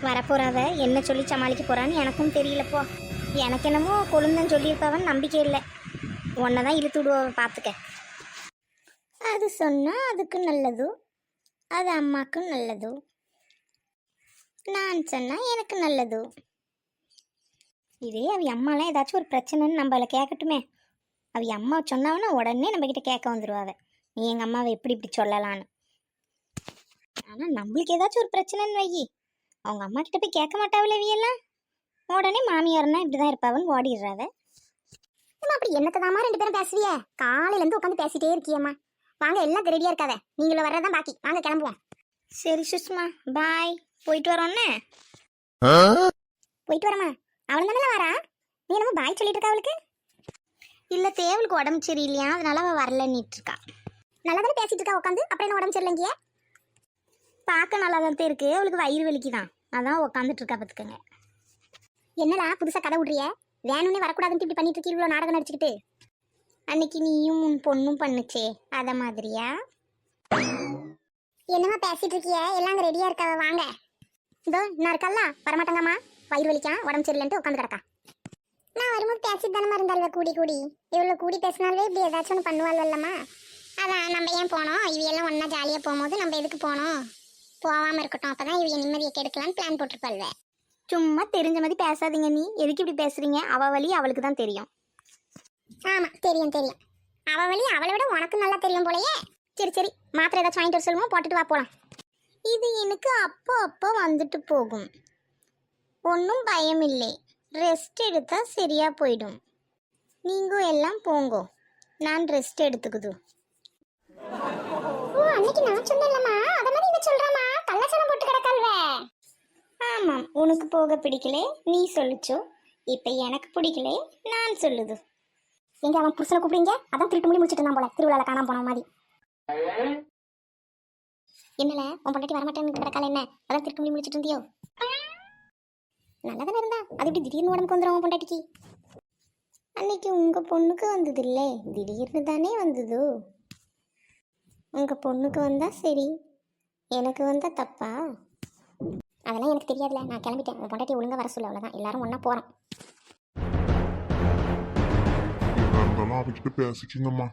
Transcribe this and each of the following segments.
வரப்போறாவ என்ன சொல்லி சமாளிக்க போறான்னு எனக்கும் தெரியலப்போ. எனக்கு என்னமோ கொழுந்தன் சொல்லியிருப்பாவன்னு நம்பிக்கை இல்லை. உன்னை தான் இழுத்து விடுவாவ பார்த்துக்க. அது சொன்னால் அதுக்கு நல்லது, அது அம்மாவுக்கும் நல்லது, நான் சொன்னால் எனக்கு நல்லது. இதே அவ அம்மாலாம் ஏதாச்சும் ஒரு பிரச்சனைன்னு நம்மளை கேட்கட்டுமே. அவ அம்மா சொன்னாவன்னா உடனே நம்மக்கிட்ட கேட்க வந்துடுவாவ, நீ எங்கள் அம்மாவை எப்படி இப்படி சொல்லலான்னு. ஆனால் நம்மளுக்கு ஏதாச்சும் ஒரு பிரச்சனைன்னு வையி, அவங்க அம்மா கிட்ட போய் கேட்க மாட்டாவில்ல வியெல்லாம். உடனே மாமியார்னா இப்படி தான் இருப்பாவன்னு ஓடிடுறாவ. அம்மா அப்படி என்னத்ததாம்மா ரெண்டு பேரும் பேசுவிய? காலையிலேருந்து உட்காந்து பேசிட்டே இருக்கியம்மா. வாங்க எல்லாம் ரெடியாக இருக்காத, நீங்களும் வர்றதான் பாக்கி. வாங்க கிளம்புவோம். சரி சுஷ்மா, பாய். போயிட்டு வரோன்னே. போயிட்டு வரமா? அவள் தானே வரா? நீ என்னமோ பாய் சொல்லிட்டு இருக்கா அவளுக்கு? இல்லை, தேவலுக்கு உடம்பு சரியில்லையா, அதனால அவள் வரலன்னிட்டு இருக்கா. நல்லா தானே பேசிட்டு இருக்கா உட்காந்து, அப்புறம் என்ன உடம்பு சரியில்லைங்க? பார்க்க நல்லா தான் இருக்கு, அவளுக்கு வயிறு வலிக்குதான், அதான் உட்காந்துட்டு இருக்கா பார்த்துக்கங்க. என்னடா புதுசாக கதை விட்றிய? வேணும்னே வரக்கூடாதுன்னு இப்படி பண்ணிட்டு இருக்கீ, இவ்வளோ நாடகம் நடிச்சுக்கிட்டு. அன்னைக்கு நீயும் உன் பொண்ணும் பண்ணுச்சே, அத மாதிரியா? என்னமா பேசிட்டு இருக்கிய? எல்லாம் அங்கே ரெடியாக இருக்காவ, வாங்க. இதோ நான் இருக்கல்ல, வரமாட்டாங்கம்மா, வயிறு வலிக்கா, உடம்பு சரியில்லைன்ட்டு உட்காந்து கிடக்கா. நான் வரும்போது பேசிட்டு தானே இருந்தால்வ கூடி கூடி. இவ்வளோ கூடி பேசினாலே இப்படி ஏதாச்சும் ஒன்று பண்ணுவாள்வல்லம்மா. அதான் நம்ம ஏன் போனோம், இவையெல்லாம் ஒன்றா ஜாலியாக போகும்போது நம்ம எதுக்கு போனோம், போகாமல் இருக்கட்டும், அப்போ தான் இவைய நிம்மதியை கெடுக்கலான்னு பிளான் போட்டிருப்பாள்வ. சும்மா தெரிஞ்ச மாதிரி பேசாதீங்க. நீ எதுக்கு இப்படி பேசுறீங்க? அவ வழி அவளுக்கு தான் தெரியும். ஆமாம் தெரியும் தெரியும், அவ வழி அவளை விட உனக்கு நல்லா தெரியும் போலயே. சரி சரி, மாத்திரை ஏதாச்சும் வாங்கிட்டு வர சொல்லுவோம், போட்டுட்டு வா போகலாம். இது எனக்கு அப்போ அப்போ வந்துட்டு போகும், ஒன்றும் பயம் இல்லை. ரெஸ்ட் எடுத்தா சரியா போயிடும். நீங்க எல்லாம் போங்கோ, நான் ரெஸ்ட் எடுத்துக்குது. ஓ அன்னைக்கு நான் சொன்னேன்லம்மா, அத மாதிரி இவ சொல்றாமா, கள்ளச்சலம் போட்டு கிடக்கல்வ. ஆமாம், உனக்கு போக பிடிக்கலே நீ சொல்லுச்சோ, இப்போ எனக்கு பிடிக்கலே நான் சொல்லுது. எங்க அவன் புருஷனை கூப்பிடுங்க, அதான் திருட்டு முடி முடிச்சுட்டு இருந்தான் போல, திருவிழாவில் காணாம போன மாதிரி. என்னல உன் பொண்டாட்டி வரமாட்டேன்னு கிடக்கால, என்ன அதான் திருட்டு முடி முடிச்சுட்டு இருந்தியோ? நல்லதானே இருந்தா, அது இப்படி திடீர்னு உடம்புக்கு வந்துடும் உன் பொண்டாட்டிக்கு? அன்னைக்கு உங்க பொண்ணுக்கு வந்தது இல்லை, திடீர்னு தானே வந்தது. உங்க பொண்ணுக்கு வந்தா சரி, எனக்கு வந்தா தப்பா? அதெல்லாம் எனக்கு தெரியாதுல, நான் கிளம்பிட்டேன். உன் பொண்டாட்டி ஒழுங்கா வர சொல்ல, அவ்வளோதான். எல்லாரும் ஒன்றா போகிறோம். இருந்தாலும் அவகிட்ட பேசிக்கிங்கம்மா,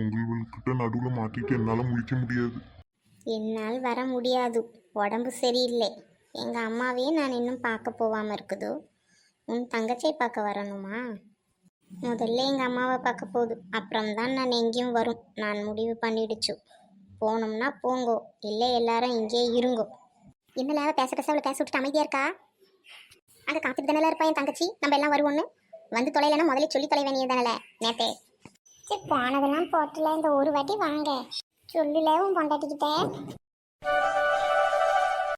உங்கள்கிட்ட நடுவில் மாட்டிட்டு என்னால் முழிக்க முடியாது. என்னால் வர முடியாது, உடம்பு சரியில்லை. எங்கள் அம்மாவே நான் இன்னும் பார்க்க போகாமல் இருக்குதோ, உன் தங்கச்சியை பார்க்க வரணுமா? முதல்ல எங்கள் அம்மாவை பார்க்க போகுது, அப்புறம்தான் நான் எங்கேயும் வரும். நான் முடிவு பண்ணிடுச்சு, போகணும்னா போங்கோ, இல்லை எல்லாரும் இங்கே இருங்கோ. என்னல பேச பேச அவளை பேச விட்டுட்டு அமைதியாக இருக்கா? அங்கே காத்துட்டு தானே இருப்பா என் தங்கச்சி, நம்ம எல்லாம் வருவோன்னு. வந்து தொலைலன்னா முதல்ல சொல்லி தொலை வேண்டியது தானே நேத்தே. சரி போனதெல்லாம் போட்டல, இந்த ஒரு வாட்டி வாங்க சொல்லல உன் பொண்டாட்டிக்கிட்ட.